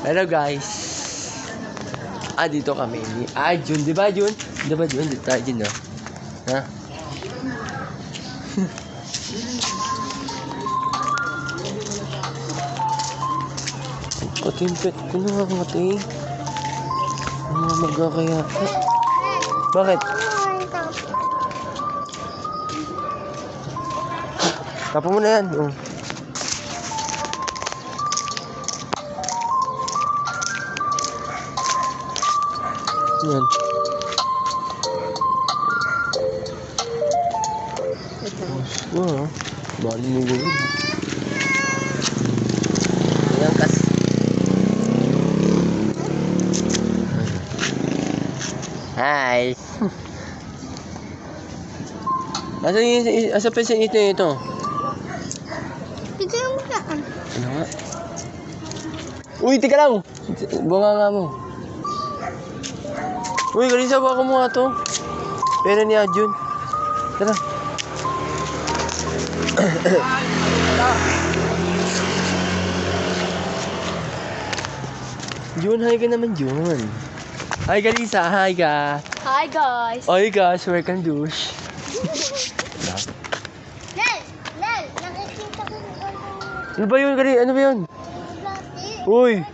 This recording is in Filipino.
Hello guys. Dito kami ni Jun, di ba Jun? Di ba Jun? Dito tayo Jun, no? Ha? Patimpet ko na nga matay. Magkakaya. Bakit? Tapo mo na yan. Oh. Yan. Wow. Bali na yun. Ayan kas. Hi. Asa pa sa ito? Ito yung saan? Ano nga? Uy, tika lang! Bunga nga mo. Uy, Kalisa, baka mo nga to. Pera ni Jun. Tara. Jun, hi ka naman, Jun. Hi, Kalisa. Hi ka. Hi guys! Hi guys, welcome douche. Nel! Nakikita ko yung Ano ba yun, Kali? Ano ba yun? plastic. Uy!